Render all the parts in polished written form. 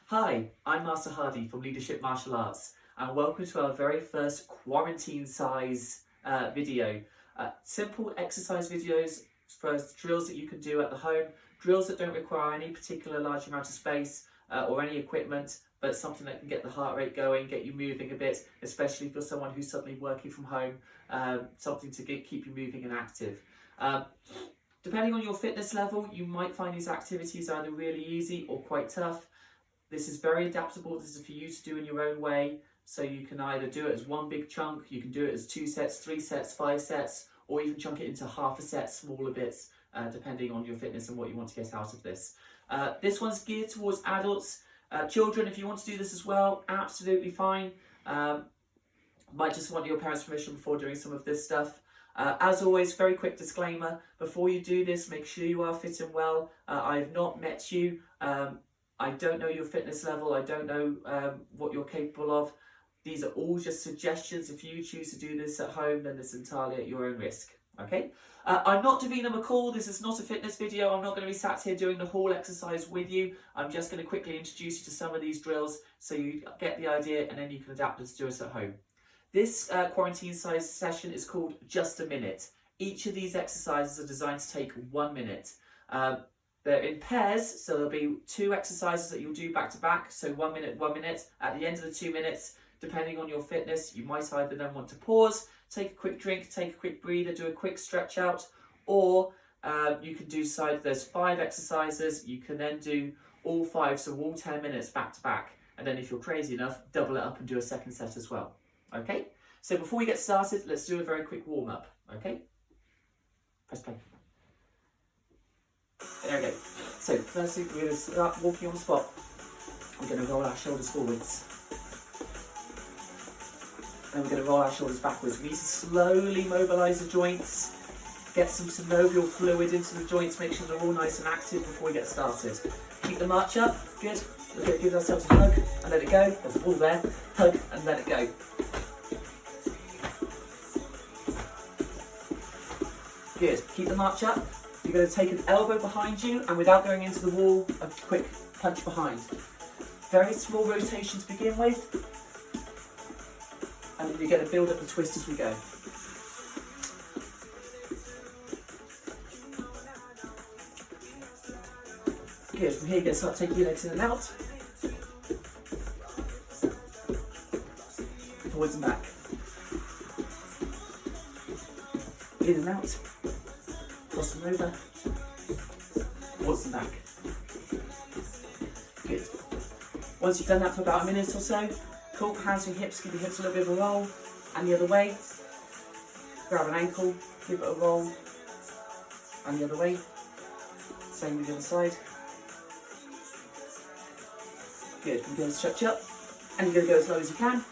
Hi, I'm Master Hardy from Leadership Martial Arts and welcome to our very first quarantine-size video. Simple exercise videos for drills that you can do at the home, drills that don't require any particular large amount of space or any equipment, but something that can get the heart rate going, get you moving a bit, especially for someone who's suddenly working from home, something to keep you moving and active. Depending on your fitness level, you might find these activities either really easy or quite tough. This is very adaptable. This is for you to do in your own way. So you can either do it as one big chunk, you can do it as 2 sets, 3 sets, 5 sets, or even chunk it into half a set, smaller bits, depending on your fitness and what you want to get out of this. This one's geared towards adults. Children, if you want to do this as well, absolutely fine. Might just want your parents' permission before doing some of this stuff. As always, very quick disclaimer, before you do this, make sure you are fit and well. I've not met you. I don't know your fitness level, I don't know what you're capable of. These are all just suggestions. If you choose to do this at home, then it's entirely at your own risk, okay? I'm not Davina McCall, this is not a fitness video. I'm not going to be sat here doing the whole exercise with you. I'm just going to quickly introduce you to some of these drills so you get the idea and then you can adapt and do it at home. This quarantine size session is called Just a Minute. Each of these exercises are designed to take 1 minute. They're in pairs, so there'll be 2 exercises that you'll do back to back, so 1 minute, 1 minute. At the end of the 2 minutes, depending on your fitness, you might either then want to pause, take a quick drink, take a quick breather, do a quick stretch out, or you can do there's 5 exercises, you can then do all 5, so all 10 minutes back to back. And then if you're crazy enough, double it up and do a second set as well. Okay? So before we get started, let's do a very quick warm up. Okay? Press play. There we go. So firstly, we're going to start walking on the spot. We're going to roll our shoulders forwards. And we're going to roll our shoulders backwards. We need to slowly mobilise the joints, get some synovial fluid into the joints, make sure they're all nice and active before we get started. Keep the march up, good. We're going to give ourselves a hug and let it go. There's a ball there. Hug and let it go. Good. Keep the march up. You're going to take an elbow behind you and without going into the wall, a quick punch behind. Very small rotation to begin with. And then you're going to build up the twist as we go. Good. From here you're going to start taking your legs in and out. Forwards and back. In and out. Cross them over, forwards and back. Good. Once you've done that for about a minute or so, cool, hands to your hips, give your hips a little bit of a roll, and the other way. Grab an ankle, give it a roll, and the other way. Same with the other side. Good, you're going to stretch up, and you're going to go as low as you can.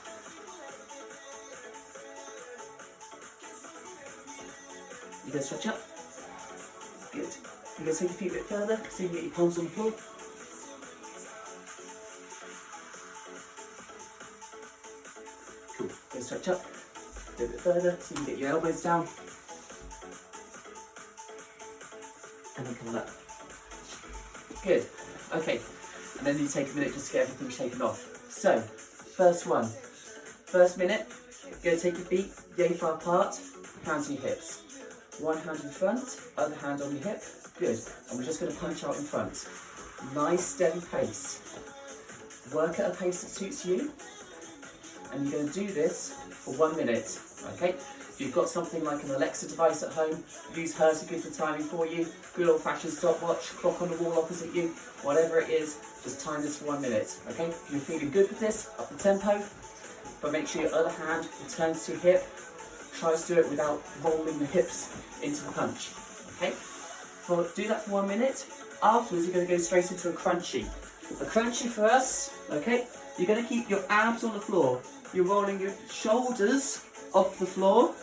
You're going to stretch up. Good. You're going to take your feet a bit further so you can get your palms on the floor. Cool. Go stretch up. Go a bit further so you can get your elbows down. And then come on up. Good. Okay. And then you take a minute just to get everything shaken off. So, first one. First minute, you're going to take your feet yay far apart, hands on your hips. One hand in front, other hand on your hip. Good. And we're just going to punch out in front. Nice steady pace. Work at a pace that suits you. And you're going to do this for 1 minute. Okay? If you've got something like an Alexa device at home, use her to give the timing for you. Good old fashioned stopwatch, clock on the wall opposite you. Whatever it is, just time this for 1 minute. Okay? If you're feeling good with this, up the tempo. But make sure your other hand returns to your hip. Try to do it without rolling the hips into the punch. Okay? Do that for 1 minute. Afterwards, you're going to go straight into a crunchy. A crunchy for us, okay? You're going to keep your abs on the floor. You're rolling your shoulders off the floor,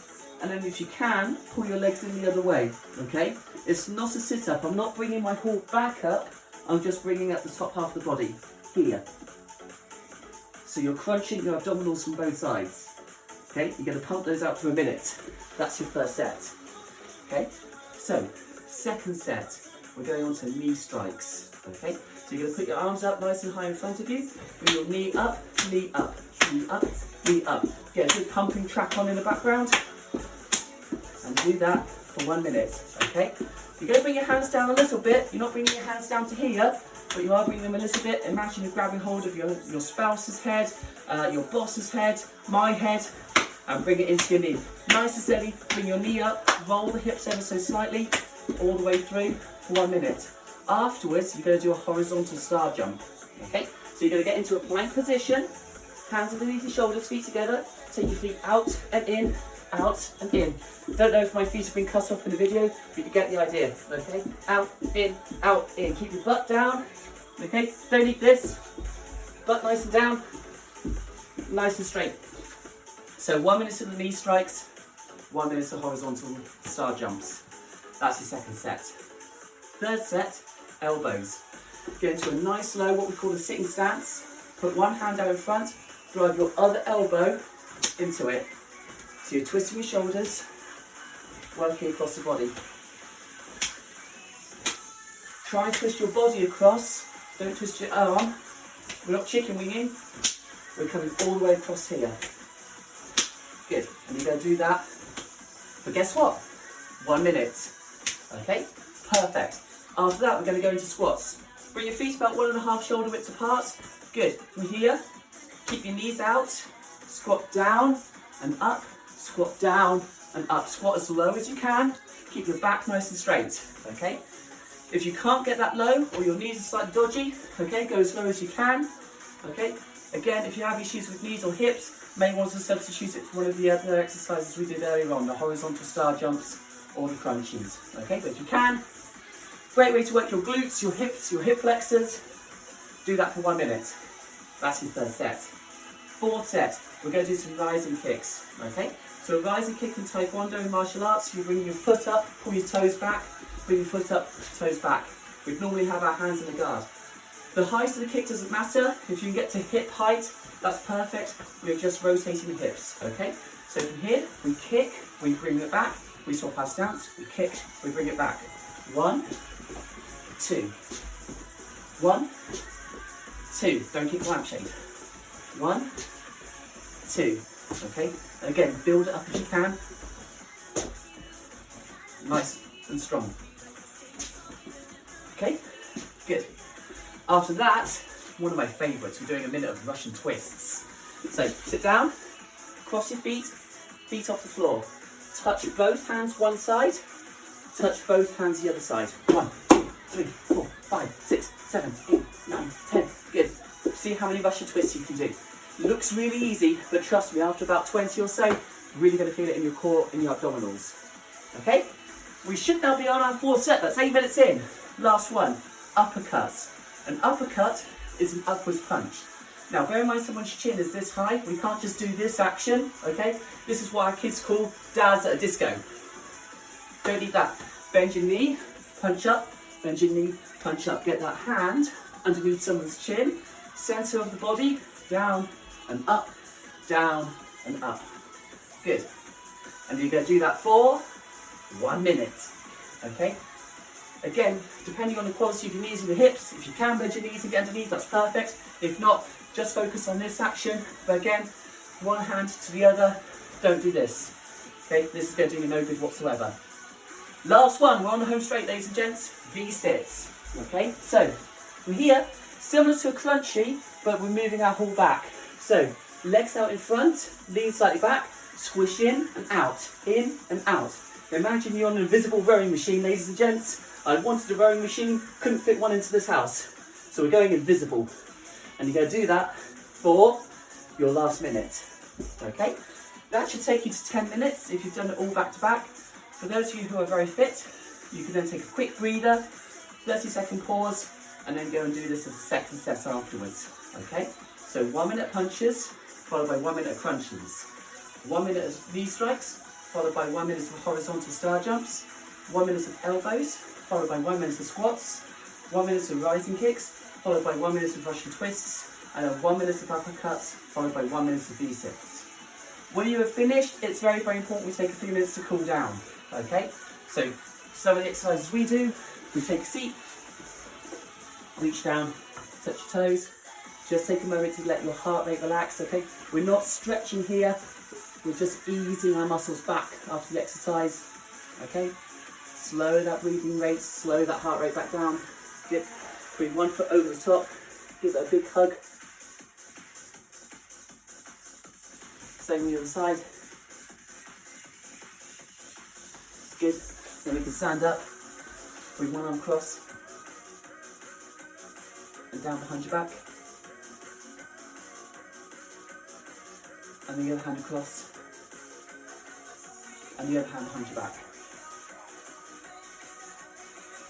and then if you can, pull your legs in the other way, okay? It's not a sit-up. I'm not bringing my whole back up. I'm just bringing up the top half of the body, here. So you're crunching your abdominals from both sides. Okay, you're going to pump those out for a minute. That's your first set. Okay, so second set, we're going on to knee strikes. Okay, So you're going to put your arms up nice and high in front of you. Bring your knee up, knee up, knee up, knee up. Get a good pumping track on in the background. And do that for 1 minute, okay? You're going to bring your hands down a little bit. You're not bringing your hands down to here, but you are bringing them a little bit. Imagine you're grabbing hold of your spouse's head, your boss's head, my head, and bring it into your knee. Nice and steady, bring your knee up, roll the hips ever so slightly, all the way through for 1 minute. Afterwards, you're going to do a horizontal star jump, okay? So you're going to get into a plank position, hands underneath your shoulders, feet together, take your feet out and in, out and in. Don't know if my feet have been cut off in the video, but you get the idea, okay? Out, in, keep your butt down, okay? Don't eat this, butt nice and down, nice and straight. So 1 minute to the knee strikes, 1 minute to horizontal star jumps. That's your second set. Third set, elbows. Get into a nice low, what we call a sitting stance. Put one hand out in front, drive your other elbow into it. So you're twisting your shoulders, working across the body. Try and twist your body across, don't twist your arm. We're not chicken winging, we're coming all the way across here. Good, and you're going to do that for guess what? 1 minute. Okay, perfect. After that, we're going to go into squats. Bring your feet about 1.5 shoulder widths apart. Good. From here, keep your knees out. Squat down and up. Squat down and up. Squat as low as you can. Keep your back nice and straight. Okay. If you can't get that low or your knees are slightly dodgy, okay, go as low as you can. Okay. Again, if you have issues with knees or hips, may want to substitute it for one of the other exercises we did earlier on, the horizontal star jumps or the crunchies. Okay, but if you can, great way to work your glutes, your hips, your hip flexors. Do that for 1 minute. That's your third set. Fourth set, we're going to do some rising kicks. Okay, so a rising kick in Taekwondo in martial arts, you bring your foot up, pull your toes back, bring your foot up, toes back. We'd normally have our hands in the guard. The height of the kick doesn't matter. If you can get to hip height, that's perfect. We're just rotating the hips, okay? So from here, we kick, we bring it back, we swap our stance, we kick, we bring it back. 1, 2. 1, 2. Don't kick lampshade. 1, 2. Okay? And again, build it up if you can. Nice and strong. Okay? Good. After that, one of my favourites, we're doing a minute of Russian twists. So sit down, cross your feet, feet off the floor. Touch both hands one side, touch both hands the other side. 1, 2, 3, 4, 5, 6, 7, 8, 9, 10. Good. See how many Russian twists you can do. Looks really easy, but trust me, after about 20 or so, you're really going to feel it in your core, in your abdominals. Okay? We should now be on our fourth set. That's 8 minutes in. Last one, uppercuts. An uppercut is an upwards punch. Now bear in mind someone's chin is this high, we can't just do this action, okay? This is what our kids call dads at a disco. Don't need that. Bend your knee, punch up, bend your knee, punch up. Get that hand underneath someone's chin, centre of the body, down and up, down and up. Good. And you're going to do that for 1 minute, okay? Again, depending on the quality of your knees and your hips, if you can bend your knees and get underneath, that's perfect. If not, just focus on this action. But again, one hand to the other, don't do this. Okay, this is going to do you no good whatsoever. Last one, we're on the home straight, ladies and gents, V-sits. Okay, so from here, similar to a crunchie, but we're moving our whole back. So, legs out in front, lean slightly back, squish in and out, in and out. Imagine you're on an invisible rowing machine, ladies and gents. I wanted a rowing machine, couldn't fit one into this house. So we're going invisible. And you're going to do that for your last minute. Okay? That should take you to 10 minutes if you've done it all back to back. For those of you who are very fit, you can then take a quick breather, 30-second pause, and then go and do this as a second set afterwards. Okay? So 1 minute punches, followed by 1 minute crunches. 1 minute of knee strikes, followed by 1 minute of horizontal star jumps. 1 minute of elbows, followed by 1 minute of squats, 1 minute of rising kicks, followed by 1 minute of Russian twists, and then 1 minute of uppercuts, followed by 1 minute of V-sits. When you have finished, it's very, very important we take a few minutes to cool down. Okay? So, some of the exercises we do, we take a seat, Reach down, touch your toes. Just take a moment to let your heart rate relax, okay? We're not stretching here, we're just easing our muscles back after the exercise, okay? Slow that breathing rate, slow that heart rate back down. Good. Bring one foot over the top, give it a big hug. Same on the other side. Good. Then we can stand up, bring one arm across, and down behind your back. And the other hand across, and the other hand behind your back.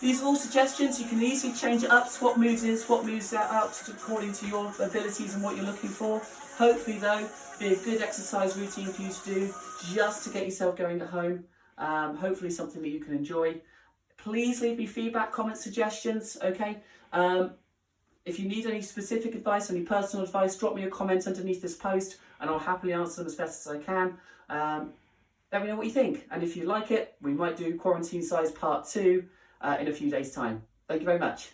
These are all suggestions. You can easily change it up, swap moves in, swap moves out according to your abilities and what you're looking for. Hopefully though, be a good exercise routine for you to do just to get yourself going at home. Hopefully something that you can enjoy. Please leave me feedback, comments, suggestions, okay? If you need any specific advice, any personal advice, drop me a comment underneath this post and I'll happily answer them as best as I can. Let me know what you think. And if you like it, we might do Quarantine-cise Part 2 in a few days' time. Thank you very much.